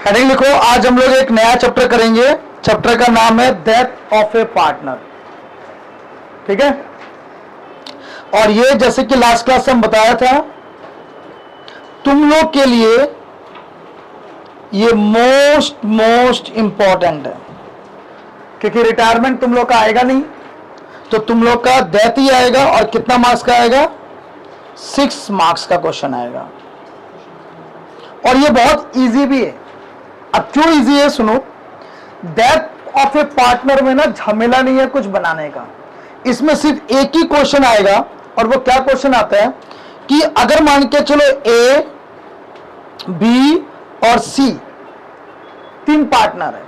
Heading लिखो, आज हम लोग एक नया चैप्टर करेंगे। चैप्टर का नाम है डेथ ऑफ ए पार्टनर। ठीक है, और ये जैसे कि लास्ट क्लास से हम बताया था, तुम लोग के लिए ये मोस्ट इंपॉर्टेंट है, क्योंकि रिटायरमेंट तुम लोग का आएगा नहीं, तो तुम लोग का डेथ ही आएगा। और कितना मार्क्स का आएगा? 6 मार्क्स का क्वेश्चन आएगा। और ये बहुत इजी भी है। अब क्यों इजी है सुनो। डेथ ऑफ ए पार्टनर में ना झमेला नहीं है कुछ बनाने का। इसमें सिर्फ एक ही क्वेश्चन आएगा, और वो क्या क्वेश्चन आता है कि अगर मान के चलो ए, बी और सी 3 पार्टनर है,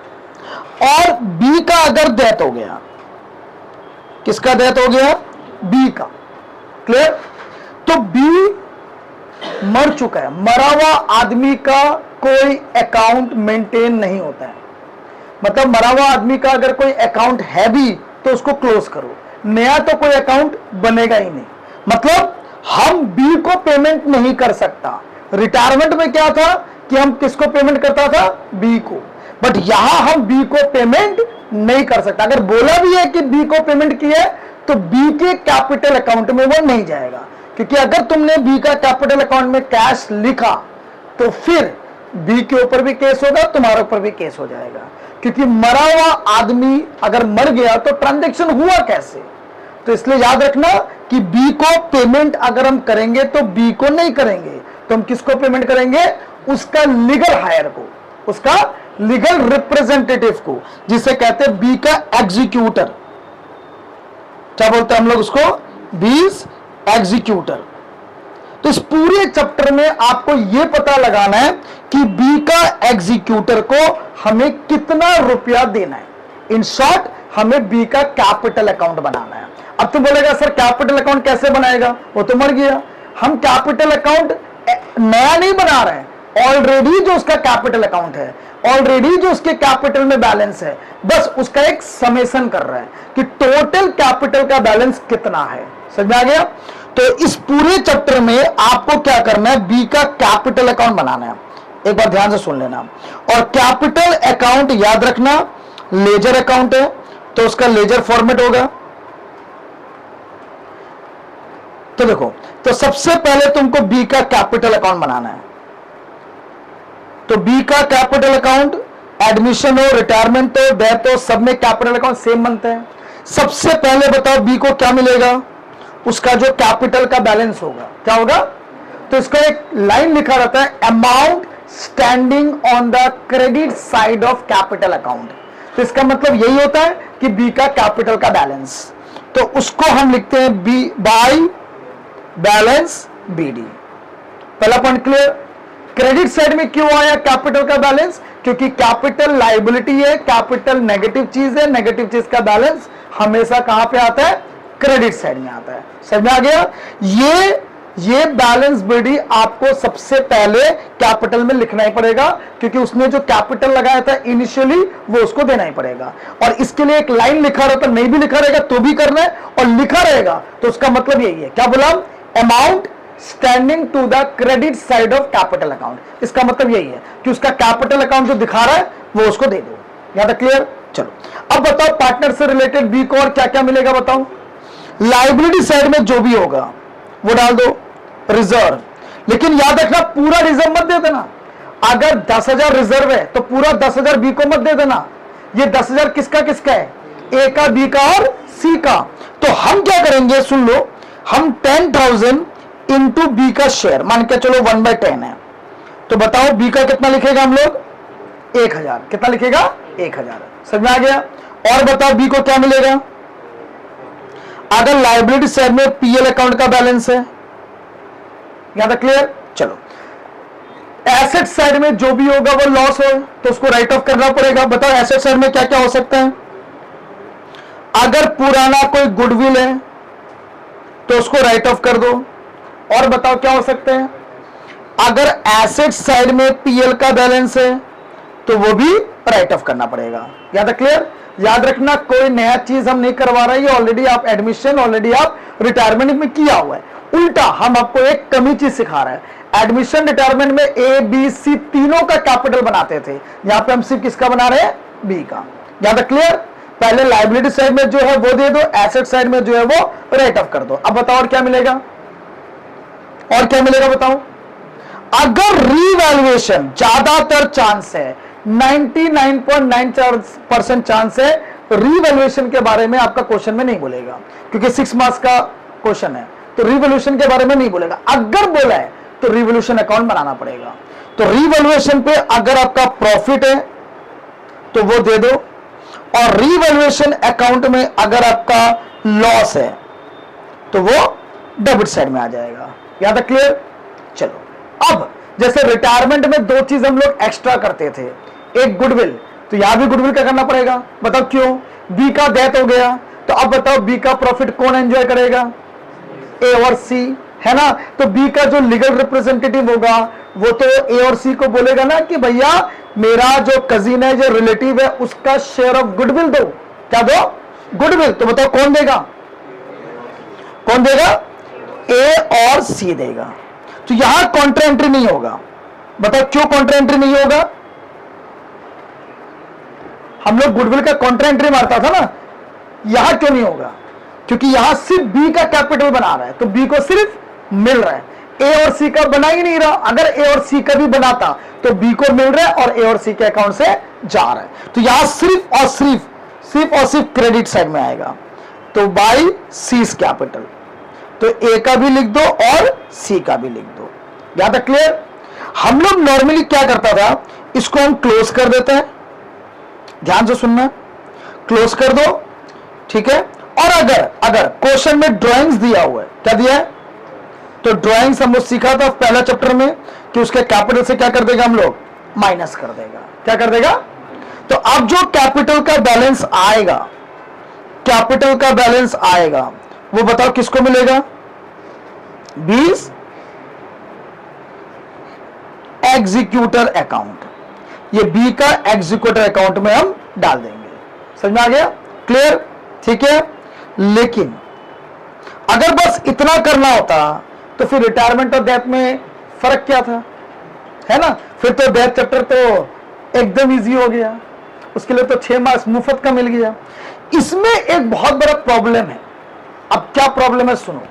और बी का अगर डेथ हो गया, किसका डेथ हो गया? बी का। क्लियर? तो बी मर चुका है। मरा हुआ आदमी का कोई अकाउंट मेंटेन नहीं होता है। मतलब मरा हुआ आदमी का अगर कोई अकाउंट है भी तो उसको क्लोज करो, नया तो कोई अकाउंट बनेगा ही नहीं। मतलब हम बी को पेमेंट नहीं कर सकता। रिटायरमेंट में क्या था कि हम किसको पेमेंट करता था? बी को। बट यहां हम बी को पेमेंट नहीं कर सकता। अगर बोला भी है कि बी को पेमेंट किया है तो बी के कैपिटल अकाउंट में वो नहीं जाएगा, क्योंकि अगर तुमने बी का कैपिटल अकाउंट में कैश लिखा तो फिर बी के ऊपर भी केस होगा, तुम्हारे ऊपर भी केस हो जाएगा। क्योंकि मरा हुआ आदमी अगर मर गया तो ट्रांजैक्शन हुआ कैसे? तो इसलिए याद रखना कि बी को पेमेंट अगर हम करेंगे तो बी को नहीं करेंगे, तो हम किसको पेमेंट करेंगे? उसका लीगल हायर को, उसका लीगल रिप्रेजेंटेटिव को, जिसे कहते हैं बी का एग्जीक्यूटर। क्या बोलते हैं हम लोग उसको? बीज एग्जीक्यूटर। तो इस पूरे चैप्टर में आपको यह पता लगाना है कि बी का एग्जीक्यूटर को हमें कितना रुपया देना है। इन शॉर्ट हमें बी का कैपिटल अकाउंट बनाना है। अब तुम बोलेगा सर कैपिटल अकाउंट कैसे बनाएगा? वो तो मर गया। हम कैपिटल अकाउंट नया नहीं बना रहे हैं, ऑलरेडी जो उसका कैपिटल अकाउंट है, ऑलरेडी जो उसके कैपिटल में बैलेंस है, बस उसका एक समेशन कर रहा है कि टोटल कैपिटल का बैलेंस कितना है। समझ में आ गया? तो इस पूरे चैप्टर में आपको क्या करना है? बी का कैपिटल अकाउंट बनाना है। एक बार ध्यान से सुन लेना। और कैपिटल अकाउंट याद रखना लेजर अकाउंट है, तो उसका लेजर फॉर्मेट होगा। तो देखो, तो सबसे पहले तुमको बी का कैपिटल अकाउंट बनाना है। तो बी का कैपिटल अकाउंट, एडमिशन हो, रिटायरमेंट हो, डेथ हो, सब में कैपिटल अकाउंट सेम बनते हैं। सबसे पहले बताओ बी को क्या मिलेगा? उसका जो कैपिटल का बैलेंस होगा। क्या होगा? तो इसका एक लाइन लिखा रहता है, amount standing on the credit side of capital account. तो इसका मतलब यही होता है कि बी का कैपिटल का बैलेंस। तो उसको हम लिखते हैं बी बाय बैलेंस बीडी। पहला पॉइंट क्लियर? क्रेडिट साइड में क्यों आया कैपिटल का बैलेंस? क्योंकि कैपिटल लायबिलिटी है, कैपिटल नेगेटिव चीज है, नेगेटिव चीज का बैलेंस हमेशा कहां पे आता है? क्रेडिट साइड में आता है। समझ में आ गया? ये बैलेंस बीडी आपको सबसे पहले कैपिटल में लिखना ही पड़ेगा, क्योंकि उसने जो कैपिटल लगाया था इनिशियली वो उसको देना ही पड़ेगा। और इसके लिए एक लाइन लिखा रहता, नहीं भी लिखा रहेगा तो भी करना है, और लिखा रहेगा तो उसका मतलब यही है। क्या बोला? Amount standing to the credit side of capital account. इसका मतलब यही है कि उसका कैपिटल अकाउंट जो दिखा रहा है वो उसको दे दो। याद है? क्लियर? चलो अब बताओ पार्टनर से रिलेटेड बी को और क्या क्या मिलेगा बताओ। लायबिलिटी साइड में जो भी होगा वो डाल दो, रिजर्व। लेकिन याद रखना पूरा रिजर्व मत दे देना। अगर 10,000 रिजर्व है तो पूरा 10,000 बी को मत दे देना। ये 10,000 किसका किसका है? ए का, बी का और सी का। तो हम क्या करेंगे सुन लो, हम 10,000 इंटू बी का शेयर मान के चलो 1/10 है। तो बताओ बी का कितना लिखेगा हम लोग? 1,000। कितना लिखेगा? 1,000। समझ में आ गया? और बताओ बी को क्या मिलेगा? अगर लायबिलिटी साइड में पीएल अकाउंट का बैलेंस है, यहां तक क्लियर? चलो एसेट साइड में जो भी होगा वो लॉस हो तो उसको राइट ऑफ करना पड़ेगा। बताओ एसेट साइड में क्या क्या हो सकता है? अगर पुराना कोई गुडविल है तो उसको राइट ऑफ कर दो। और बताओ क्या हो सकते हैं? अगर एसेट साइड में पीएल का बैलेंस है तो वो भी राइट ऑफ करना पड़ेगा। याद है? क्लियर? याद रखना कोई नया चीज हम नहीं करवा रहे हैं, ऑलरेडी आप एडमिशन, ऑलरेडी आप रिटायरमेंट में किया हुआ है। उल्टा हम आपको एक कमी चीज सिखा रहे हैं। एडमिशन रिटायरमेंट में ए बी सी तीनों का कैपिटल बनाते थे, यहां पे हम सिर्फ किसका बना रहे हैं, बी का। यहां तक क्लियर? पहले लाइबिलिटी साइड में जो है वो दे दो, एसेट साइड में जो है वो राइट ऑफ कर दो। अब बताओ और क्या मिलेगा, और क्या मिलेगा बताओ। अगर रीवैल्यूएशन, ज्यादातर चांस है, 99.94% चांस है रीवैल्यूएशन के बारे में आपका क्वेश्चन में नहीं बोलेगा, क्योंकि 6 मार्क्स का क्वेश्चन है, तो रिवोल्यूशन के बारे में नहीं बोलेगा। अगर बोला है तो रिवोल्यूशन अकाउंट बनाना पड़ेगा। तो रिवोल्यूशन पे अगर आपका प्रॉफिट है तो वो दे दो, और रिवोल्यूशन अकाउंट में अगर आपका लॉस है तो वो डेबिट साइड में आ जाएगा। यहां तक क्लियर? चलो, अब जैसे रिटायरमेंट में 2 चीज हम लोग एक्स्ट्रा करते थे, एक गुडविल, तो यहां भी गुडविल का करना पड़ेगा। बताओ क्यों? बी का डेथ हो गया, तो अब बताओ बी का प्रॉफिट कौन एंजॉय करेगा, ए और सी, है ना। तो बी का जो लीगल रिप्रेजेंटेटिव होगा वो तो ए और सी को बोलेगा ना कि भैया मेरा जो कजिन है, जो रिलेटिव है, उसका शेयर ऑफ गुडविल दो। क्या दो? गुडविल। तो बताओ कौन देगा, कौन देगा? ए और सी देगा। तो यहां कॉन्ट्रा एंट्री नहीं होगा। बताओ क्यों कॉन्ट्रा एंट्री नहीं होगा? हम लोग गुडविल का कॉन्ट्रा एंट्री मारता था ना, यहां क्यों नहीं होगा? क्योंकि यहां सिर्फ बी का कैपिटल बना रहा है, तो बी को सिर्फ मिल रहा है, ए और सी का बना ही नहीं रहा। अगर ए और सी का भी बनाता तो बी को मिल रहा है और ए और सी के अकाउंट से जा रहा है। तो यहां सिर्फ और सिर्फ क्रेडिट साइड में आएगा, तो बाई सीज कैपिटल। तो ए का भी लिख दो और सी का भी लिख दो। यहां तक क्लियर? हम लोग नॉर्मली क्या करता था, इसको हम क्लोज कर देते हैं, ध्यान से सुनना, क्लोज कर दो, ठीक है। और अगर क्वेश्चन में ड्राइंग्स दिया हुआ है, क्या दिया है, तो ड्राइंग्स हम लोग सीखा था पहला चैप्टर में कि उसके कैपिटल से क्या कर देगा, हम लोग माइनस कर देगा। क्या कर देगा? तो अब जो कैपिटल का बैलेंस आएगा, कैपिटल का बैलेंस आएगा, वो बताओ किसको मिलेगा? 20 एग्जीक्यूटर अकाउंट। ये बी का एग्जीक्यूटर अकाउंट में हम डाल देंगे। समझ में आ गया? क्लियर? ठीक है। लेकिन अगर बस इतना करना होता तो फिर रिटायरमेंट और डेथ में फर्क क्या था, है ना। फिर तो डेथ चैप्टर तो एकदम इजी हो गया, उसके लिए तो 6 मार्क्स मुफ्त का मिल गया। इसमें एक बहुत बड़ा प्रॉब्लम है। अब क्या प्रॉब्लम है सुनो।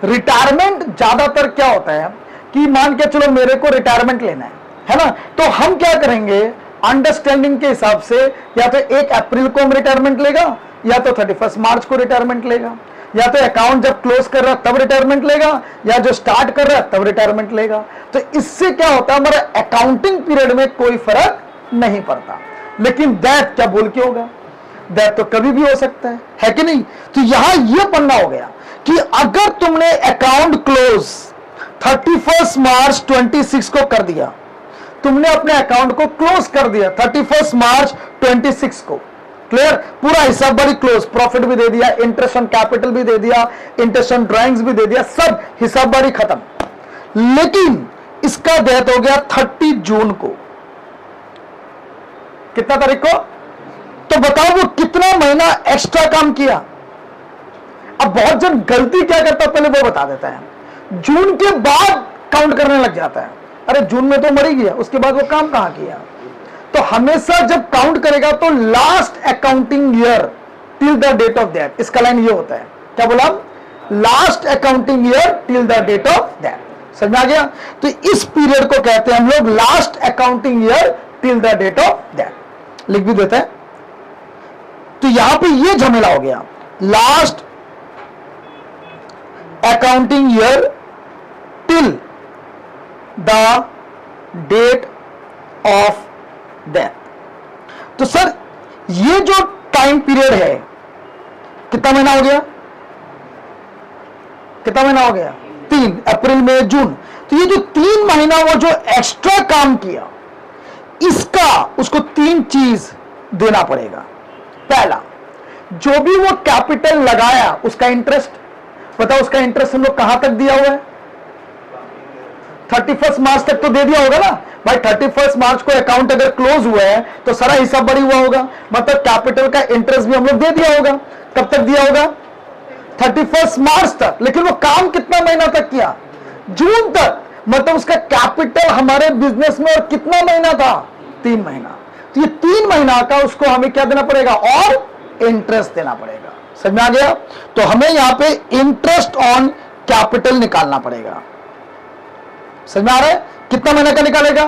रिटायरमेंट ज्यादातर क्या होता है कि मान के चलो मेरे को रिटायरमेंट लेना है ना, तो हम क्या करेंगे, अंडरस्टैंडिंग के हिसाब से या तो 1 अप्रैल को हम रिटायरमेंट लेगा, या तो 31 मार्च को रिटायरमेंट लेगा, या तो अकाउंट जब क्लोज कर रहा है तब रिटायरमेंट लेगा, या जो स्टार्ट कर रहा है तब रिटायरमेंट लेगा। तो इससे क्या होता है, हमारे अकाउंटिंग पीरियड में कोई फर्क नहीं पड़ता। लेकिन डेथ क्या बोल के होगा, डेथ तो कभी भी हो सकता है कि नहीं। तो यहां यह पन्ना हो गया कि अगर तुमने अकाउंट क्लोज 31 मार्च 26 को कर दिया, तुमने अपने अकाउंट को क्लोज कर दिया 31 मार्च 26 को, क्लियर, पूरा हिसाब बारी क्लोज, प्रॉफिट भी दे दिया, इंटरेस्ट ऑन कैपिटल भी दे दिया, इंटरेस्ट ऑन ड्राइंग्स भी दे दिया, सब हिसाब बारी खत्म। लेकिन इसका डेथ हो गया 30 जून को, कितना तारीख को, तो बताओ वो कितना महीना एक्स्ट्रा काम किया। अब बहुत जन गलती क्या करता है, पहले वो बता देता है, जून के बाद काउंट करने लग जाता है। अरे जून में तो मर ही गया, उसके बाद वो काम कहां किया। तो हमेशा जब काउंट करेगा तो last accounting year till the date of death, इसका लाइन ये होता है, क्या बोला, last accounting year till the date of death. समझ में आ गया? तो इस पीरियड को कहते हैं हम लोग last accounting year till the date of death, लिख भी देते हैं। तो यहां पे ये झमेला हो गया, last accounting year till the date of death. तो सर ये जो टाइम पीरियड है कितना महीना हो गया, कितना महीना हो गया, 3 अप्रैल मई जून। तो ये जो 3 महीना वो जो एक्स्ट्रा काम किया, इसका उसको 3 चीज देना पड़ेगा। पहला, जो भी वो कैपिटल लगाया उसका इंटरेस्ट, बताओ उसका इंटरेस्ट हम लोग कहां तक दिया हुआ है, 31 मार्च तक तो दे दिया होगा ना भाई। 31 मार्च को अकाउंट अगर क्लोज हुआ है तो सारा हिसाब बढ़ी हुआ होगा, मतलब कैपिटल का इंटरेस्ट भी हम लोग दे दिया होगा। कब तक दिया होगा, 31 मार्च तक, लेकिन वो काम कितना महीना तक किया? जून तक। मतलब उसका कैपिटल हमारे बिजनेस में और कितना महीना था? 3 महीना। तो ये 3 महीना का उसको हमें क्या देना पड़ेगा? और इंटरेस्ट देना पड़ेगा। समझ में आ गया? तो हमें यहां पे इंटरेस्ट ऑन कैपिटल निकालना पड़ेगा। समझ में आ रहा है? कितना महीने का निकालेगा?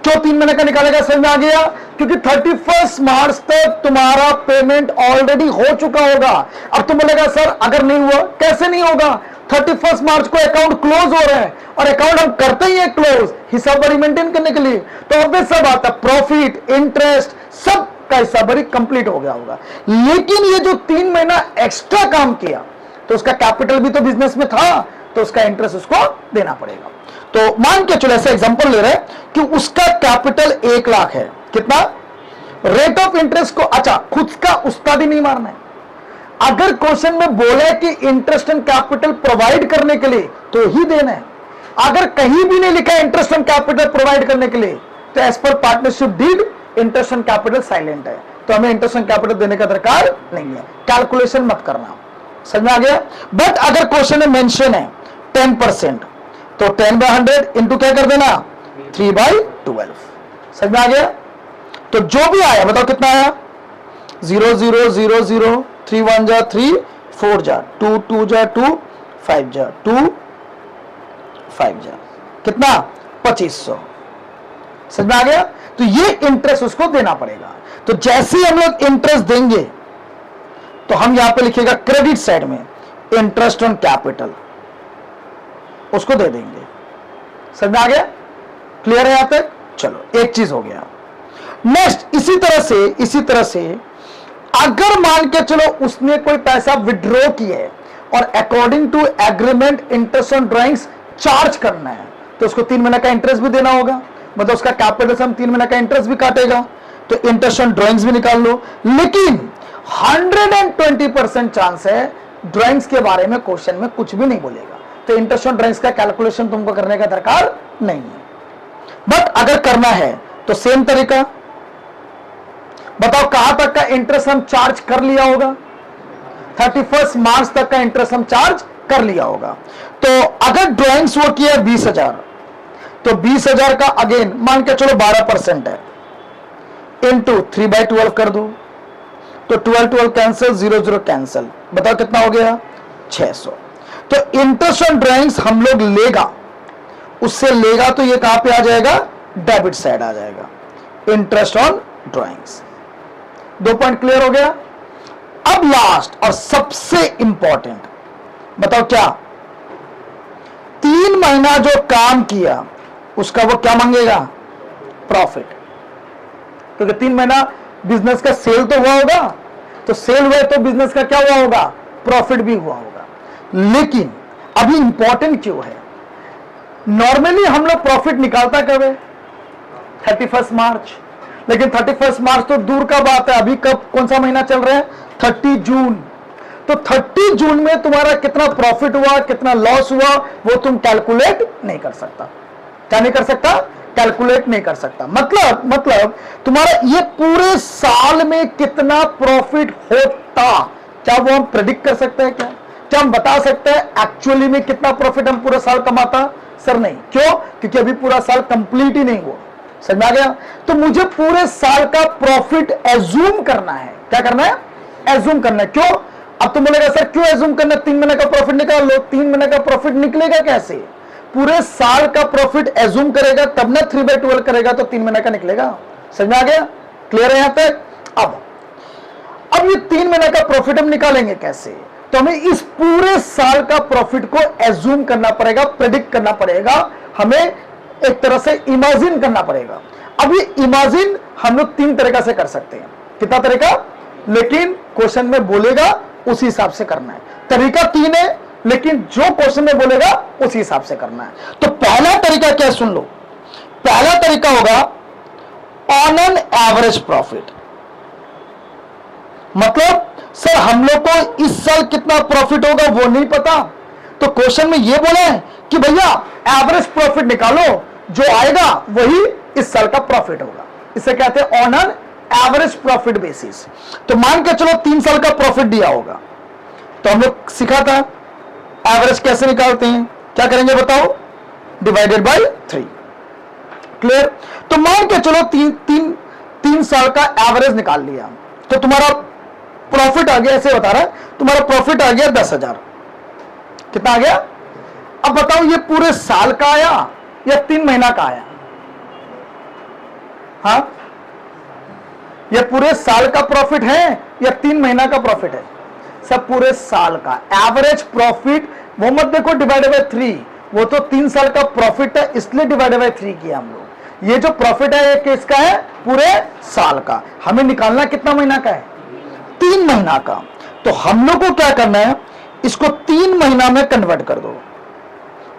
क्यों 3 महीने का निकालेगा? समझ में आ गया? क्योंकि 31 मार्च तक तुम्हारा पेमेंट ऑलरेडी हो चुका होगा। अब तुम बोलेगा सर अगर नहीं हुआ, कैसे नहीं होगा? 31 मार्च को अकाउंट क्लोज हो रहा है और अकाउंट हम करते ही है क्लोज हिसाबरी मेंटेन करने के लिए, तो ऑब्वियस सब आता, प्रॉफिट, इंटरेस्ट, सब का हिसाबरी कंप्लीट हो गया होगा। लेकिन ये जो 3 महीना एक्स्ट्रा काम किया, तो उसका कैपिटल भी तो बिजनेस में था, तो उसका इंटरेस्ट उसको देना पड़ेगा। तो मान के चलो ऐसे एग्जांपल ले रहे हैं कि उसका कैपिटल 1 लाख है। कितना? रेट ऑफ इंटरेस्ट को, अच्छा खुद का उस्ताद ही नहीं मारना है। अगर क्वेश्चन में बोला कि इंटरेस्ट एंड कैपिटल प्रोवाइड करने के लिए, तो ही देना है। अगर कहीं भी नहीं लिखा इंटरेस्ट एंड कैपिटल प्रोवाइड करने के लिए, तो as per partnership deed interest and capital silent है, तो हमें इंटरेस्ट एंड कैपिटल देने का दरकार नहीं है। कैलकुलेशन मत करना। समझ में आ गया? बट अगर क्वेश्चन में मेंशन है 10%, तो 10/100 इंटू क्या कर देना? 3/12। समझ में आ गया? तो जो भी आया बताओ कितना आया? 0 0 0 0, 3 1 जा 3, 4 जा 2, 2 जा 2, 5 जा 2, 5 जा कितना? 2500। समझ में आ गया? तो ये इंटरेस्ट उसको देना पड़ेगा। तो जैसे ही हम लोग इंटरेस्ट देंगे, तो हम यहां पे लिखेगा क्रेडिट साइड में इंटरेस्ट ऑन कैपिटल, उसको दे देंगे। समझ में आ गया? क्लियर है यहां तक? चलो एक चीज हो गया। नेक्स्ट इसी तरह से अगर मान के चलो उसने कोई पैसा विड्रॉ किया है और according to agreement interest on drawings charge करना है, तो उसको 3 महीने का इंटरेस्ट भी देना होगा। मतलब उसका कैपिटल से हम 3 महीने का इंटरेस्ट भी काटेगा, तो इंटरेस्ट ऑन ड्राइंग्स भी निकाल लो। लेकिन 120% चांस है ड्राइंग्स के बारे में क्वेश्चन में कुछ भी नहीं बोलेगा, तो इंटरेस्ट ऑन ड्राइंग्स का कैलकुलेशन तुमको करने का दरकार नहीं है। बट अगर करना है तो सेम तरीका, बताओ कहां तक का इंटरेस्ट हम चार्ज कर लिया होगा? 31 मार्च तक का इंटरेस्ट हम चार्ज कर लिया होगा। तो अगर ड्राइंग्स वो किया 20,000, तो 20,000 का अगेन मान के चलो 12% है, इंटू 3/12 कर दो, तो 12 कैंसिल, 0 0 कैंसिल, बताओ कितना हो गया? 600। तो इंटरेस्ट ऑन ड्राइंग्स हम लोग लेगा, उससे लेगा तो ये कहां पे आ जाएगा? डेबिट साइड आ जाएगा, interest on drawings. 2 point clear हो गया? अब लास्ट और सबसे इंपॉर्टेंट, बताओ क्या? 3 महीना जो काम किया उसका वो क्या मांगेगा? प्रॉफिट। क्योंकि 3 महीना बिजनेस का सेल तो हुआ होगा, तो सेल हुआ तो बिजनेस का क्या हुआ होगा? प्रॉफिट भी हुआ होगा। लेकिन अभी इंपॉर्टेंट क्यों है? नॉर्मली हम लोग प्रॉफिट निकालता कब है? 31 मार्च। लेकिन 31 मार्च तो दूर का बात है, अभी कब कौन सा महीना चल रहा है? 30 जून। तो 30 जून में तुम्हारा कितना प्रॉफिट हुआ, कितना लॉस हुआ, वो तुम कैलकुलेट नहीं कर सकता। क्या नहीं कर सकता? कैलकुलेट नहीं कर सकता। मतलब तुम्हारा ये पूरे साल में कितना प्रॉफिट होता, क्या वो हम प्रेडिक्ट कर सकते हैं? क्या हम बता सकते हैं एक्चुअली में कितना प्रॉफिट हम पूरा साल कमाता? सर नहीं। क्यों? क्योंकि अभी पूरा साल कंप्लीट ही नहीं हुआ। समझ में आ गया? तो मुझे पूरे साल का प्रॉफिट एज्यूम करना है। क्या करना है? एज्यूम करना है। क्यों? अब तुम बोलेगा सर क्यों एज्यूम करना? 3 महीने का प्रॉफिट निकाल लो। 3 महीने का प्रॉफिट निकलेगा कैसे? पूरे साल का प्रॉफिट एज्यूम करेगा तब ना 3/12 करेगा, तो 3 महीने का निकलेगा। समझ में आ गया? क्लियर है यहां तक? अब ये 3 महीने का प्रॉफिट हम निकालेंगे कैसे? तो हमें इस पूरे साल का प्रॉफिट को एज्यूम करना पड़ेगा, प्रेडिक्ट करना पड़ेगा, हमें एक तरह से इमेजिन करना पड़ेगा। अब ये इमेजिन हम लोग 3 तरीका से कर सकते हैं। कितना तरीका? लेकिन क्वेश्चन में बोलेगा उसी हिसाब से करना है। तरीका 3 है, लेकिन जो क्वेश्चन में बोलेगा उसी हिसाब से करना है। तो पहला तरीका क्या? सुन लो, पहला तरीका होगा ऑन एन एवरेज प्रॉफिट। मतलब सर हम लोग को इस साल कितना प्रॉफिट होगा वो नहीं पता, तो क्वेश्चन में ये बोला है कि भैया एवरेज प्रॉफिट निकालो, जो आएगा वही इस साल का प्रॉफिट होगा। इसे कहते हैं on an average profit basis. तो मान के चलो 3 साल का प्रॉफिट दिया होगा, तो हम लोग सीखा था एवरेज कैसे निकालते हैं, क्या करेंगे बताओ, डिवाइडेड बाय 3। क्लियर। तो मान के चलो तीन साल का एवरेज निकाल लिया, तो तुम्हारा प्रॉफिट आ गया, ऐसे बता रहा है, तुम्हारा प्रॉफिट आ गया 10,000। कितना आ गया? अब बताओ ये पूरे साल का आया या 3 महीना का आया? हाँ, ये पूरे साल का प्रॉफिट है या 3 महीना का प्रॉफिट है? सब पूरे साल का। एवरेज प्रॉफिट वो मत देखो डिवाइडेड बाय 3, वो तो 3 साल का प्रॉफिट है इसलिए डिवाइडेड बाय 3 किया हम लोग। ये जो प्रॉफिट है ये किसका है? पूरे साल का। हमें निकालना कितना महीना का है? 3 महीना का। तो हम लोग को क्या करना है, इसको 3 महीना में कन्वर्ट कर दो,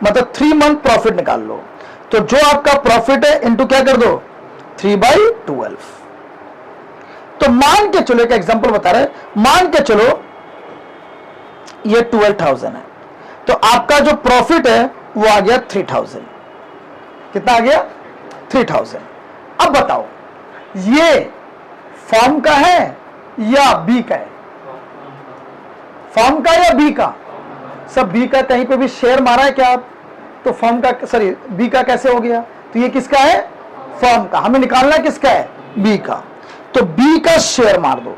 मतलब 3 मंथ प्रॉफिट निकाल लो। तो जो आपका प्रॉफिट है इनटू क्या कर दो, 3/12। तो मान के चलो, एक एग्जांपल बता रहे, मान के चलो ये 12,000 है, तो आपका जो प्रॉफिट है वो आ गया 3,000। कितना आ गया? 3,000। अब बताओ ये फॉर्म का है या बी का है? फॉर्म का या बी का? सब बी का। कहीं पे भी शेयर मारा है क्या आप? तो फॉर्म का, सॉरी बी का कैसे हो गया? तो ये किसका है? फॉर्म का। हमें निकालना किसका है? बी का। तो बी का शेयर मार दो।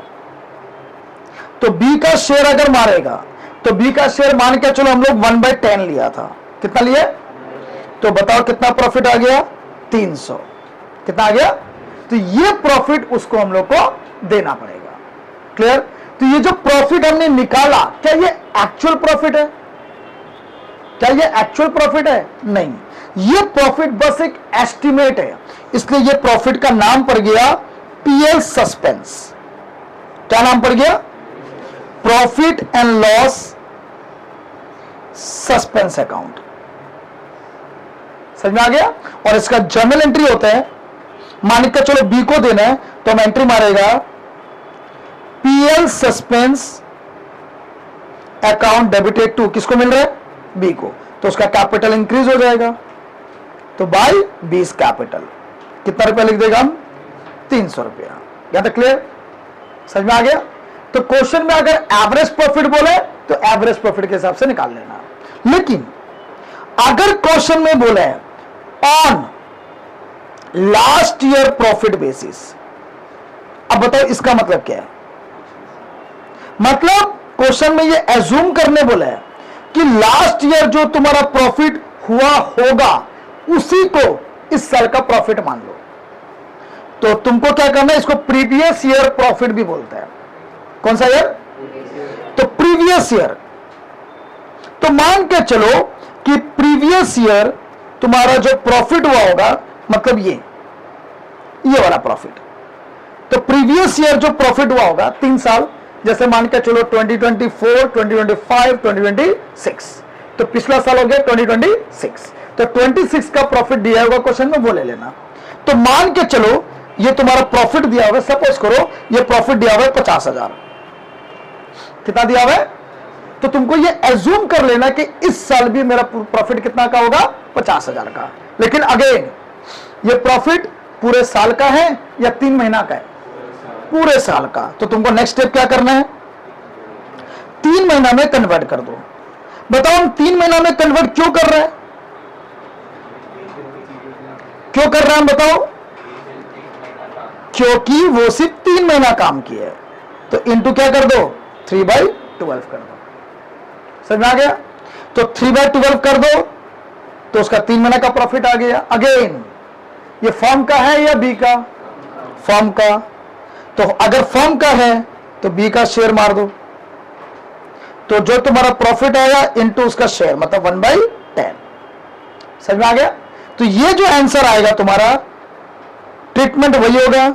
तो बी का शेयर अगर मारेगा तो बी का शेयर मान के चलो हम लोग 1/10 लिया था। कितना लिए? तो बताओ कितना प्रॉफिट आ गया? 300। कितना आ गया? तो ये प्रॉफिट उसको हम लोग को देना पड़ेगा। क्लियर। तो ये जो प्रॉफिट हमने निकाला, क्या ये एक्चुअल प्रॉफिट है? क्या ये एक्चुअल प्रॉफिट है? नहीं, ये प्रॉफिट बस एक एस्टिमेट है, इसलिए ये प्रॉफिट का नाम पड़ गया पीएल सस्पेंस। क्या नाम पड़ गया? Profit and loss suspense account. समझ में आ गया? और इसका जर्नल एंट्री होता है, मान के चलो बी को देना है तो हम एंट्री मारेगा PL suspense account debited to, किसको मिल रहा है? बी को। तो उसका कैपिटल इंक्रीज हो जाएगा, तो बाय बीस कैपिटल। कितना रुपया लिख देगा हम? 300 रुपया। या तो क्लियर? समझ में आ गया? तो क्वेश्चन में अगर एवरेज प्रॉफिट बोले तो एवरेज प्रॉफिट के हिसाब से निकाल लेना, लेकिन अगर क्वेश्चन में बोले on last year profit basis, अब बताओ इसका मतलब क्या है? मतलब क्वेश्चन में ये एज्यूम करने बोला है कि लास्ट ईयर जो तुम्हारा प्रॉफिट हुआ होगा उसी को इस साल का प्रॉफिट मान लो। तो तुमको क्या करना है, इसको प्रीवियस ईयर प्रॉफिट भी बोलते हैं। कौन सा ईयर? तो प्रीवियस ईयर। तो मान के चलो कि प्रीवियस ईयर तुम्हारा जो प्रॉफिट हुआ होगा, मतलब ये वाला प्रॉफिट, तो प्रीवियस ईयर जो प्रॉफिट हुआ होगा 3 साल, जैसे मान के चलो 2024, 2025, 2026, तो पिछला साल हो गया 2026, तो 26 का प्रॉफिट दिया होगा क्वेश्चन में, वो ले लेना। तो मान के चलो ये तुम्हारा प्रॉफिट दिया होगा, सपोज करो ये प्रॉफिट दिया हुआ है 50,000। कितना दिया हुआ है? तो तुमको ये एज्यूम कर लेना कि इस साल भी मेरा प्रॉफिट कितना का होगा? 50,000 का। लेकिन अगेन ये प्रॉफिट पूरे साल का है या 3 महीना का है? पूरे साल का। तो तुमको नेक्स्ट स्टेप क्या करना है? 3 महीना में कन्वर्ट कर दो। बताओ हम 3 महीना में कन्वर्ट क्यों कर रहे हैं? क्यों कर रहे हैं हम बताओ? क्योंकि वो सिर्फ 3 महीना काम किया है, तो इंटू क्या कर दो? 3/12 कर दो। समझ में आ गया? तो 3/12 कर दो तो उसका 3 महीना का प्रॉफिट आ गया। अगेन ये फर्म का है या बी का? फर्म का। तो अगर फर्म का है तो बी का शेयर मार दो, तो जो तुम्हारा प्रॉफिट आएगा इनटू उसका शेयर, मतलब 1/10। समझ में आ गया? तो ये जो आंसर आएगा तुम्हारा, ट्रीटमेंट वही होगा।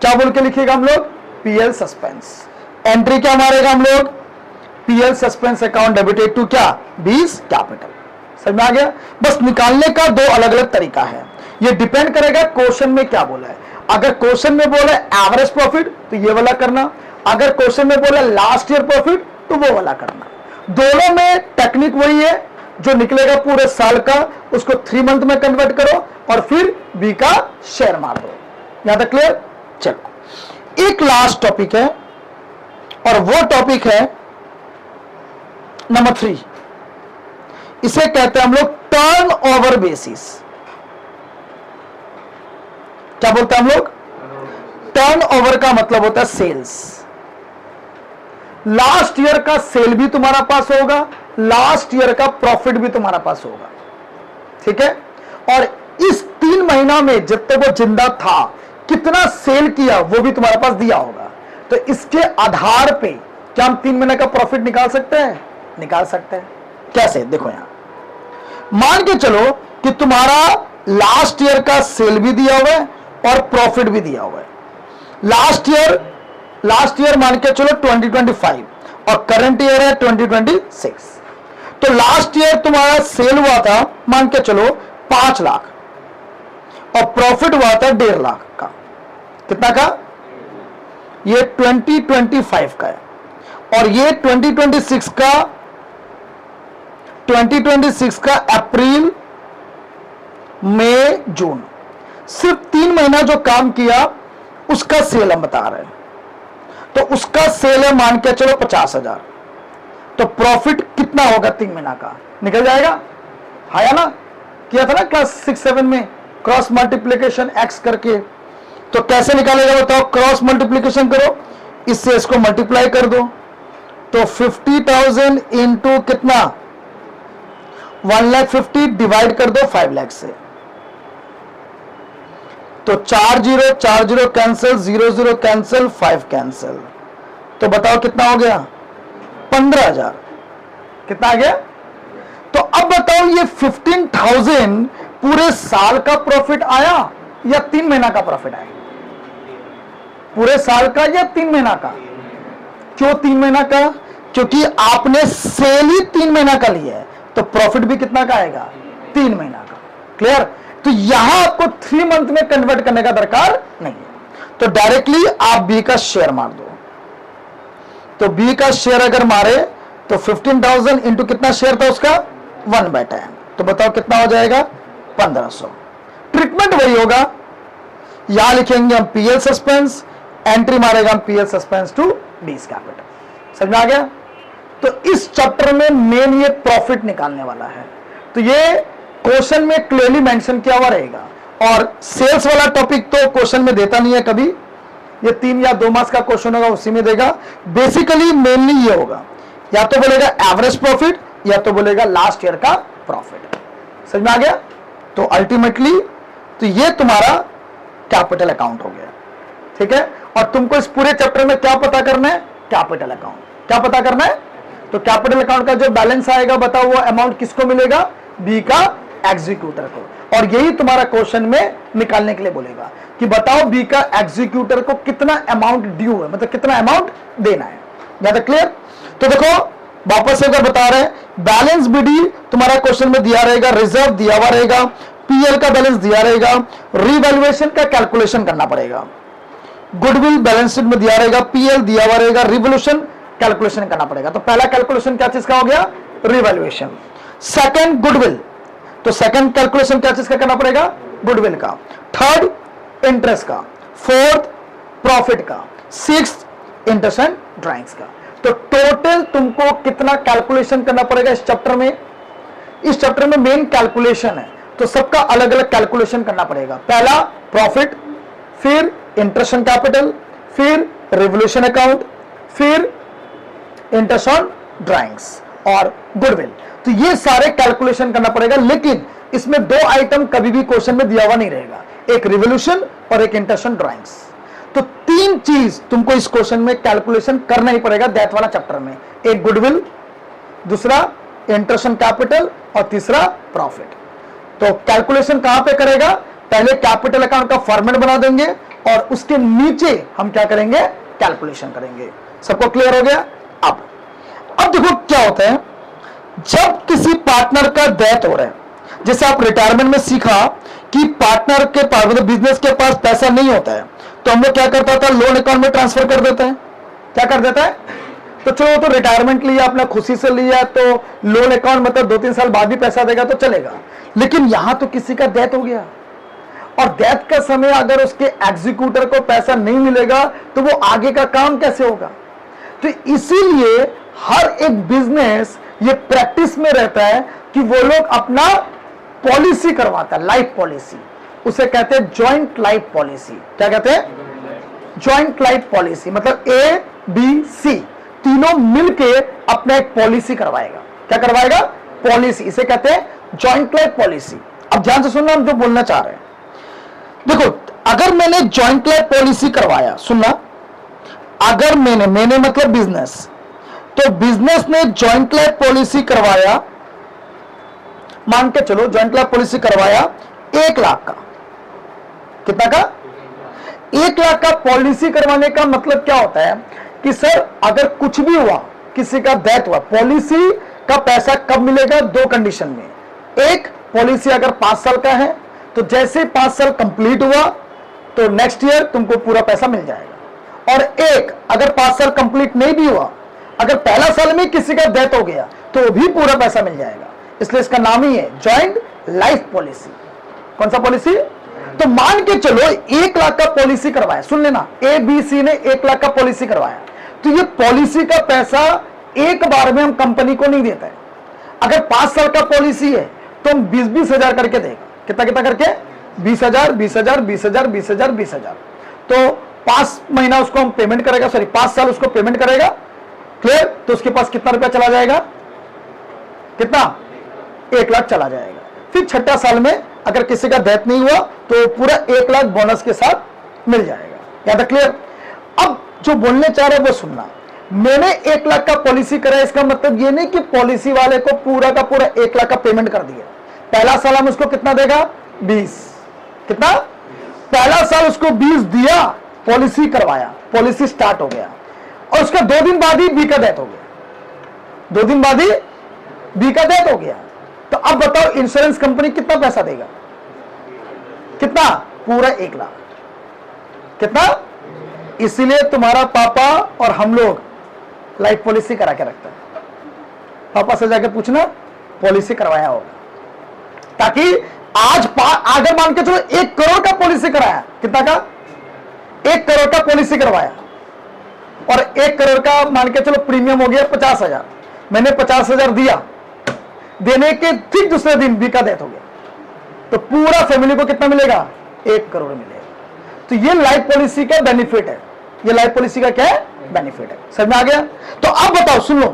क्या बोल के लिखिएगा हम लोग? PL suspense. एंट्री क्या मारेगा हम लोग? PL suspense account debited to क्या? 20 कैपिटल। समझ में आ गया? बस निकालने का 2 अलग अलग तरीका है, ये डिपेंड करेगा क्वेश्चन में क्या बोला है। अगर क्वेश्चन में बोला एवरेज प्रॉफिट तो ये वाला करना, अगर क्वेश्चन में बोला लास्ट ईयर प्रॉफिट तो वो वाला करना। दोनों में टेक्निक वही है, जो निकलेगा पूरे साल का उसको 3 मंथ में कन्वर्ट करो और फिर बी का शेयर मार दो। यहां तक क्लियर? चलो एक लास्ट टॉपिक है और वो टॉपिक है नंबर 3, इसे कहते हैं हम लोग टर्न ओवर बेसिस। क्या बोलते हैं हम लोग? टर्न ओवर का मतलब होता है सेल्स। लास्ट ईयर का सेल भी तुम्हारा पास होगा, लास्ट ईयर का प्रॉफिट भी तुम्हारा पास होगा, ठीक है। और इस 3 महीना में जब तक वो जिंदा था कितना सेल किया वो भी तुम्हारे पास दिया होगा। तो इसके आधार पे क्या हम 3 महीने का प्रॉफिट निकाल सकते हैं? निकाल सकते हैं। कैसे? देखो यहां मान के चलो कि तुम्हारा लास्ट ईयर का सेल भी दिया हुआ है और प्रॉफिट भी दिया हुआ है। लास्ट ईयर मान के चलो 2025 और करंट ईयर है 2026। तो लास्ट ईयर तुम्हारा सेल हुआ था मान के चलो 5 लाख और प्रॉफिट हुआ था 1.5 लाख का। कितना का? ये 2025 का है और ये 2026 का अप्रैल मई जून, सिर्फ 3 महीना जो काम किया उसका सेल हम बता रहे हैं। तो उसका सेल है मान के चलो 50,000, तो प्रॉफिट कितना होगा 3 महीना का? निकल जाएगा। हाया ना, किया था ना क्लास 6-7 में क्रॉस मल्टीप्लीकेशन एक्स करके। तो कैसे निकालेगा बताओ? क्रॉस मल्टीप्लीकेशन करो, इससे इसको मल्टीप्लाई कर दो। तो 50,000 इंटू कितना? 1,50,000 डिवाइड कर दो 5 लाख से। तो 4 0 कैंसिल, 0 0 कैंसिल, 5 कैंसिल। तो बताओ कितना हो गया? 15,000। कितना आ गया? तो अब बताओ ये 15,000 पूरे साल का प्रॉफिट आया या 3 महीना का प्रॉफिट आया? पूरे साल का या 3 महीना का? क्यों 3 महीना का? क्योंकि आपने सेल ही 3 महीना का लिया है, तो प्रॉफिट भी कितना का आएगा? 3 महीना का। क्लियर? तो यहां आपको 3 मंथ में कन्वर्ट करने का दरकार नहीं है। तो डायरेक्टली आप बी का शेयर मार दो। तो बी का शेयर अगर मारे तो 15,000 इंटू कितना शेयर था उसका? 1/10। तो बताओ कितना हो जाएगा? 1500। ट्रीटमेंट वही होगा, यहां लिखेंगे हम पीएल सस्पेंस, एंट्री मारेगा हम PL suspense to B's capital. समझ में आ गया? तो इस चैप्टर में मेन ये प्रॉफिट निकालने वाला है। तो ये क्वेश्चन में क्लियरली मेंशन किया हुआ रहेगा। और सेल्स वाला टॉपिक तो क्वेश्चन में देता नहीं है कभी, ये 3 या 2 मार्क्स का क्वेश्चन होगा उसी में देगा। बेसिकली मेनली ये होगा, या तो बोलेगा एवरेज प्रॉफिट या तो बोलेगा लास्ट ईयर का प्रॉफिट। समझ में आ गया? तो अल्टीमेटली तो ये तुम्हारा कैपिटल अकाउंट हो गया, ठीक है। और तुमको इस पूरे चैप्टर में क्या पता करना है? Capital account. क्या पता करना है? तो कैपिटल अकाउंट का जो बैलेंस आएगा बताओ वो अमाउंट किसको मिलेगा? बी का एग्जीक्यूटर को। और यही तुम्हारा क्वेश्चन में निकालने के लिए बोलेगा कि बताओ बी का एग्जीक्यूटर को कितना अमाउंट ड्यू है, मतलब कितना अमाउंट देना है। ज्यादा क्लियर? तो देखो वापस से अगर बता रहे हैं, बैलेंस बीडी तुम्हारा क्वेश्चन में दिया रहेगा, रिजर्व दिया हुआ रहेगा, पीएल का बैलेंस दिया रहेगा, रिवैल्यूएशन का कैलकुलेशन करना पड़ेगा, गुडविल बैलेंस शीट में दिया रहेगा, पीएल दिया हुआ रहेगा, रिवोल्यूशन कैलकुलेशन करना पड़ेगा। तो पहला कैलकुलेशन क्या चीज का हो गया? रिवैल्यूएशन। सेकंड गुडविल, तो सेकंड कैलकुलेशन क्या चीज का करना पड़ेगा? गुडविल का। थर्ड इंटरेस्ट का, फोर्थ प्रॉफिट का, सिक्स्थ इंटरेस्ट एंड ड्राइंग्स का। तो टोटल तुमको कितना कैलकुलेशन करना पड़ेगा इस चैप्टर में? इस चैप्टर में मेन कैलकुलेशन है, तो सबका अलग अलग कैलकुलेशन करना पड़ेगा। पहला प्रॉफिट, फिर इंटरेस्ट एंड कैपिटल, फिर रिवोल्यूशन अकाउंट, फिर इंटरेस्ट ऑन ड्राइंग्स और गुडविल। तो ये सारे कैलकुलेशन करना पड़ेगा, लेकिन इसमें 2 आइटम कभी भी क्वेश्चन में दिया हुआ नहीं रहेगा, एक रिवोल्यूशन और एक इंटरेस्ट ऑन ड्राइंग्स। तो 3 चीज तुमको इस क्वेश्चन में कैलकुलेशन करना ही पड़ेगा दैट वाला चैप्टर में, एक गुडविल, दूसरा इंटरेस्ट ऑन कैपिटल और तीसरा प्रॉफिट। तो कैलकुलेशन कहां पे करेगा? पहले कैपिटल अकाउंट का फॉर्मेट बना देंगे और उसके नीचे हम क्या करेंगे? कैलकुलेशन करेंगे। सबको क्लियर हो गया? अब देखो क्या होता है जब किसी पार्टनर का डेथ हो रहा है, जैसे आप रिटायरमेंट में सीखा कि पार्टनर के पास मतलब बिजनेस के पास पैसा नहीं होता है, तो हम लोग क्या करता था? लोन अकाउंट में ट्रांसफर कर देता है। क्या कर देता है? तो चलो तो रिटायरमेंट लिया, अपना खुशी से लिया, तो लोन अकाउंट मतलब 2-3 साल बाद भी पैसा देगा तो चलेगा। लेकिन यहां तो किसी का डेथ हो गया और डेथ का समय अगर उसके एग्जीक्यूटर को पैसा नहीं मिलेगा तो वो आगे का काम कैसे होगा? तो इसीलिए हर एक बिजनेस ये प्रैक्टिस में रहता है कि वो लोग अपना पॉलिसी करवाता है, लाइफ पॉलिसी, उसे कहते हैं जॉइंट लाइफ पॉलिसी। क्या कहते हैं? Joint life policy. मतलब ए बी सी तीनों मिलके अपना एक पॉलिसी करवाएगा। क्या करवाएगा? पॉलिसी। इसे कहते हैं जॉइंट लाइफ पॉलिसी। अब ध्यान से सुनना, हम जो बोलना चाह रहे हैं। देखो, अगर मैंने जॉइंट लाइफ पॉलिसी करवाया, सुनना, अगर मैंने मतलब बिजनेस, तो बिजनेस ने जॉइंट लाइफ पॉलिसी करवाया, मान के चलो जॉइंट लाइफ पॉलिसी करवाया 1 लाख का। कितना का? 1 लाख का पॉलिसी करवाने का मतलब क्या होता है कि सर अगर कुछ भी हुआ, किसी का डेथ हुआ, पॉलिसी का पैसा कब मिलेगा? 2 कंडीशन में। एक, पॉलिसी अगर 5 साल का है तो जैसे 5 साल कंप्लीट हुआ तो नेक्स्ट ईयर तुमको पूरा पैसा मिल जाएगा। और एक, अगर 5 साल कंप्लीट नहीं भी हुआ, अगर पहला साल में किसी का डेथ हो गया तो भी पूरा पैसा मिल जाएगा। इसलिए इसका नाम ही है जॉइंट लाइफ पॉलिसी। कौन सा पॉलिसी? तो मान के चलो 1 लाख का पॉलिसी करवाया, सुन लेना, ए बी सी ने 1 लाख का पॉलिसी करवाया, तो ये पॉलिसी का पैसा एक बार में हम कंपनी को नहीं देता है। अगर 5 साल का पॉलिसी है तो हम 20-20 हजार करके देगा। कितना कितना करके? 20,000 20,000 20,000 20,000 20,000। तो 5 महीना उसको हम पेमेंट करेगा, सॉरी 5 साल उसको पेमेंट करेगा। क्लियर? तो उसके पास कितना रुपया चला जाएगा? कितना? 1 लाख चला जाएगा। फिर 6ठा साल में अगर किसी का डेथ नहीं हुआ तो पूरा 1 लाख बोनस के साथ मिल जाएगा। याद है? क्लियर? अब जो बोलने चाह रहे वो सुनना, मैंने 1 लाख का पॉलिसी कराया, इसका मतलब ये नहीं कि पॉलिसी वाले को पूरा का पूरा 1 लाख का पेमेंट कर दिया। पहला साल हम उसको कितना देगा? 20। कितना? पहला साल उसको 20 दिया, पॉलिसी करवाया, पॉलिसी स्टार्ट हो गया, और उसका 2 दिन बाद ही बी का डेथ हो गया। 2 दिन बाद ही बी का डेथ हो गया। तो अब बताओ इंश्योरेंस कंपनी कितना पैसा देगा? कितना? पूरा 1 लाख। कितना? इसीलिए तुम्हारा पापा और हम लोग लाइफ पॉलिसी करा के रखते हैं। पापा से जाके पूछना पॉलिसी करवाया होगा, ताकि आज अगर मान के चलो 1 करोड़ का पॉलिसी कराया, कितना का? 1 करोड़ का पॉलिसी करवाया, और 1 करोड़ का मान के चलो प्रीमियम हो गया 50,000, मैंने 50,000 दिया, देने के ठीक दूसरे दिन बी का डेथ हो गया, तो पूरा फैमिली को कितना मिलेगा? 1 करोड़ मिलेगा। तो ये लाइफ पॉलिसी का बेनिफिट है। ये लाइफ पॉलिसी का क्या है? बेनिफिट है। समझ में आ गया? तो अब बताओ, सुन लो,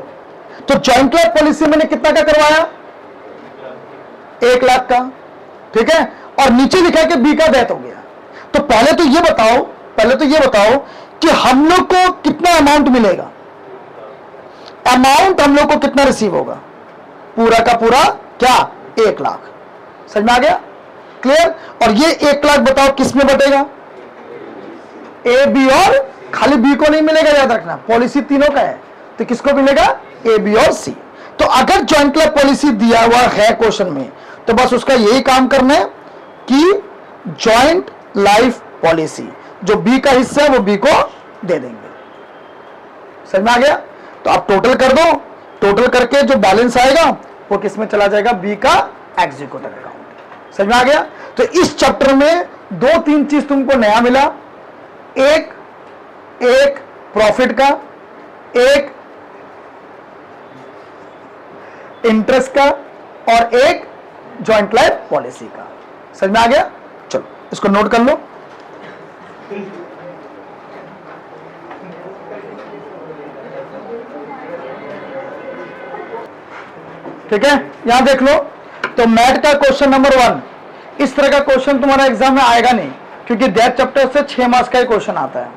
तो जॉइंट लाइफ पॉलिसी मैंने कितना का करवाया? 1 लाख का। ठीक है? और नीचे लिखा है कि बी का डेथ हो गया। तो पहले तो ये बताओ कि हम लोग को कितना अमाउंट मिलेगा? अमाउंट हम लोग को कितना रिसीव होगा? पूरा का पूरा क्या? 1 लाख। समझ में आ गया? क्लियर? और ये 1 लाख बताओ किस में बटेगा? ए बी, और खाली बी को नहीं मिलेगा, याद रखना, पॉलिसी तीनों का है, तो किसको मिलेगा? ए बी और सी। तो अगर जॉइंट लाइफ पॉलिसी दिया हुआ है क्वेश्चन में, तो बस उसका यही काम करना है कि जॉइंट लाइफ पॉलिसी, जो बी का हिस्सा है वो बी को दे देंगे। समझ में आ गया? तो आप टोटल कर दो, टोटल करके जो बैलेंस आएगा वो किस में चला जाएगा? बी का एग्जीक्यूटिव अकाउंट। समझ में आ गया? तो इस चैप्टर में 2-3 चीज तुमको नया मिला। एक प्रॉफिट का, एक इंटरेस्ट का, और एक जॉइंट लाइफ पॉलिसी का। समझ में आ गया? चलो इसको नोट कर लो। ठीक है? यहां देख लो, तो मैथ का क्वेश्चन नंबर 1, इस तरह का क्वेश्चन तुम्हारा एग्जाम में आएगा नहीं, क्योंकि डेथ चैप्टर से 6 मार्क्स का ही क्वेश्चन आता है,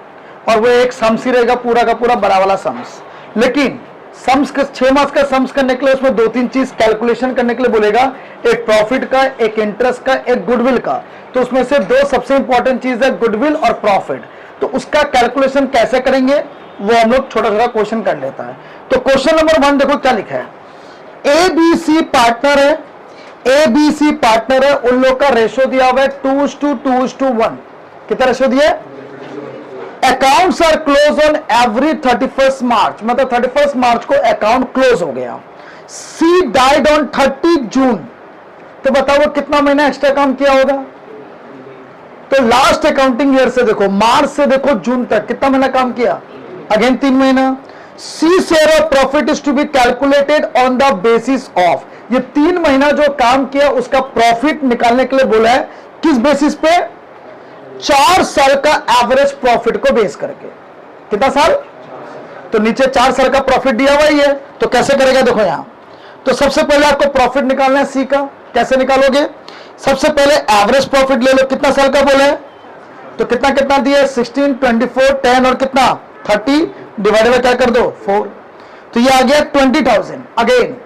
और वो एक सम्स ही रहेगा, पूरा का पूरा बड़ा वाला सम्स। लेकिन सम्स का 6 मार्क्स का सम्स करने के लिए उसमें 2-3 चीज कैलकुलेशन करने के लिए बोलेगा, एक प्रॉफिट का, एक इंटरेस्ट का, एक गुडविल का। तो उसमें से 2 सबसे इंपॉर्टेंट चीज है, गुडविल और प्रॉफिट। तो उसका कैलकुलेशन कैसे करेंगे वो हम लोग छोटा छोटा क्वेश्चन कर लेता है। तो क्वेश्चन नंबर 1 देखो क्या लिखा है। ए बी सी पार्टनर है, ए बी सी पार्टनर है, उन लोग का रेशो दिया हुआ है 2:1। कितना रेशो दिया? Accounts are close on every 31 March, मतलब 31 मार्च को अकाउंट क्लोज हो गया। सी डाइड ऑन 30 जून, तो बताओ वो कितना महीना एक्स्ट्रा काम किया होगा? तो लास्ट अकाउंटिंग ईयर से देखो, मार्च से देखो जून तक कितना महीना काम किया? अगेन 3 महीना। C share of profit is to be calculated on the basis of, ये 3 महीना जो काम किया उसका प्रॉफिट निकालने के लिए बोला है, किस बेसिस पे? 4 साल का एवरेज प्रॉफिट को बेस करके। कितना साल? तो नीचे 4 साल का प्रॉफिट दिया हुआ ही है, तो कैसे करेगा देखो यहां। तो सबसे पहले आपको प्रॉफिट निकालना है सी का, कैसे निकालोगे? सबसे पहले एवरेज प्रॉफिट ले लो, कितना साल का बोला है, तो कितना कितना दिया? 16, 24, 10 और कितना 30 डिवाइडेड बाय क्या कर दो 4, तो ये आ गया 20,000। अगेन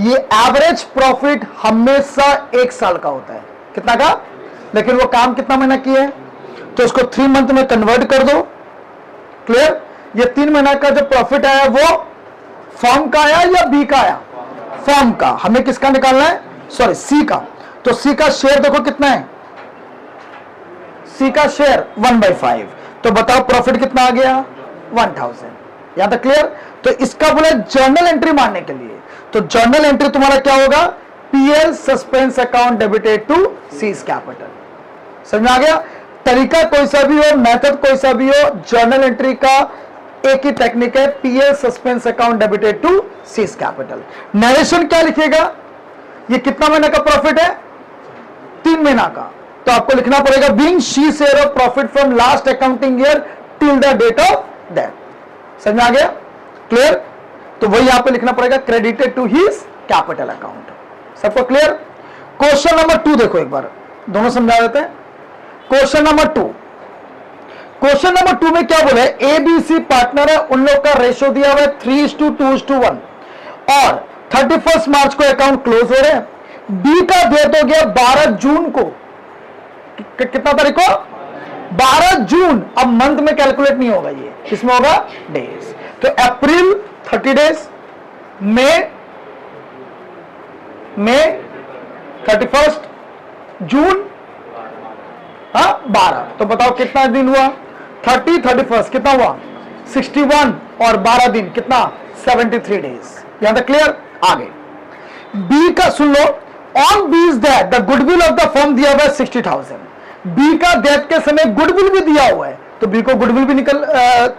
ये एवरेज प्रॉफिट हमेशा 1 साल का होता है, कितना का? लेकिन वो काम कितना महीना किया है, तो उसको 3 मंथ में कन्वर्ट कर दो। क्लियर? ये 3 महीना का जो प्रॉफिट आया वो फर्म का आया या बी का आया? फर्म का। हमें किसका निकालना है? सॉरी सी का। तो सी का शेयर देखो कितना है, सी का शेयर 1/5, तो बताओ प्रॉफिट कितना आ गया? 1000। यहां तक क्लियर? तो इसका बोला जर्नल एंट्री मारने के लिए, तो जर्नल एंट्री तुम्हारा क्या होगा? PL suspense account debited to C's capital. समझ में आ गया? तरीका कोई सा भी हो, मेथड कोई सा भी हो, जर्नल एंट्री का एक ही टेक्निक है, PL suspense account debited to C's capital. Narration क्या लिखेगा? ये कितना महीना का प्रॉफिट है? 3 महीना का, तो आपको लिखना पड़ेगा being she share of profit from last accounting year till the date of death. समझ में आ गया? क्लियर? तो वही यहां पे लिखना पड़ेगा credited to his capital account. सबको क्लियर? क्वेश्चन नंबर 2 देखो एक बार, दोनों समझा देते हैं। क्वेश्चन नंबर 2, क्वेश्चन नंबर 2 में क्या बोले? एबीसी पार्टनर है, उन लोग का रेशियो दिया हुआ है 3:2:1 और 31 मार्च को अकाउंट क्लोज हो रहे हैं। बी का डेट हो गया 12 जून को, कितना तारीख को? 12 जून। अब मंथ में कैलकुलेट नहीं होगा, ये किसमें होगा? डेज। तो अप्रैल 30 डेज, मई 31, जून 12, तो बताओ कितना दिन हुआ? 30, 31 कितना हुआ? 61 और 12 दिन कितना? 73 डेज। यहां तक क्लियर? आगे बी का सुन लो, on B's that the goodwill of the firm दिया हुआ है 60,000। बी का डेट के समय गुडविल भी दिया हुआ है, तो बी को गुडविल भी निकल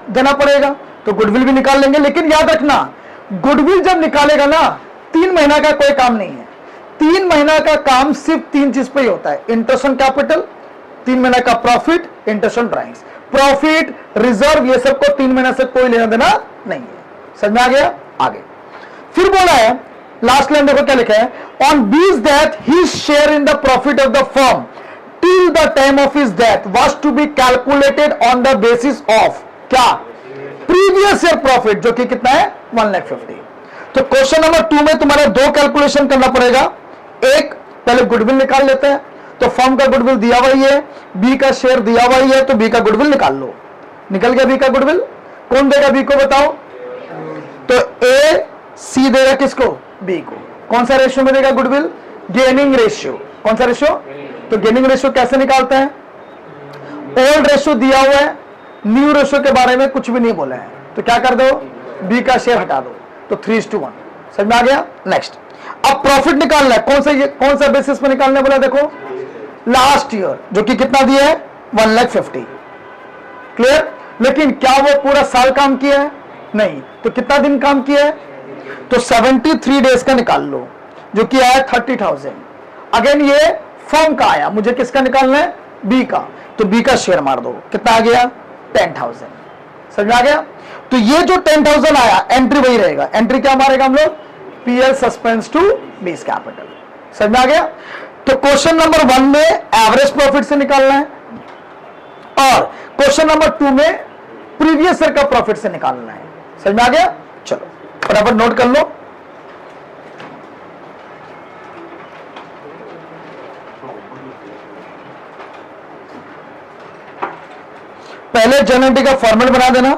देना पड़ेगा, तो गुडविल भी निकाल लेंगे। लेकिन याद रखना, गुडविल जब निकालेगा ना, 3 महीना का कोई काम नहीं है। 3 महीना का काम सिर्फ 3 चीज पे ही होता है, इंटरेस्ट ऑन कैपिटल, 3 महीना का profit, interest on drawings. Profit, reserve, ये सब को 3 महीना से कोई लेना देना नहीं है। समझ में आ गया? आगे फिर बोला है, लास्ट लाइन देखो क्या लिखा है, on B's that his share in the profit of the firm till the time of his death was to be calculated on the basis of क्या? प्रीवियस ईयर प्रॉफिट, जो कि कितना है? 1,50,000। तो क्वेश्चन नंबर 2 में तुम्हारे 2 कैलकुलेशन करना पड़ेगा। एक, पहले गुडविल निकाल लेते हैं, तो फर्म का गुडविल दिया हुआ ही है, बी का शेयर दिया हुआ ही है, तो बी का गुडविल निकाल लो। निकल गया बी का गुडविल। कौन देगा बी को बताओ? तो ए सी देगा किसको? बी को। कौन सा रेशियो में देगा गुडविल? Gaining ratio. कौन सा रेशियो? तो गेनिंग रेशियो कैसे निकालते हैं? ओल्ड रेशियो दिया हुआ है, न्यू रेशियो के बारे में कुछ भी नहीं बोला है, तो क्या कर दो? बी का शेयर हटा दो, तो 3:1। समझ में आ गया? नेक्स्ट, अब प्रॉफिट निकालना है, कौन सा बेसिस पे निकालने बोला? देखो लास्ट ईयर, जो कि कितना दिया है? 1,50,000। क्लियर? लेकिन क्या वो पूरा साल काम किया है? नहीं। तो कितना दिन काम किया है? तो 73 डेज का निकाल लो, जो कि आया 30,000। अगेन ये फर्म का आया, मुझे किसका निकालना है? बी का, तो बी का शेयर मार दो, कितना आ गया? 10,000। समझ आ गया? तो ये जो 10,000 आया, एंट्री वही रहेगा। एंट्री क्या मारेगा हम लोग? PL suspense to B's capital. समझ में आ गया? तो क्वेश्चन नंबर 1 में एवरेज प्रॉफिट से निकालना है, और क्वेश्चन नंबर 2 में प्रीवियस ईयर का प्रॉफिट से निकालना है। समझ में आ गया? चलो फटाफट नोट कर लो। पहले जनरल एंट्री का फॉर्मेट बना देना।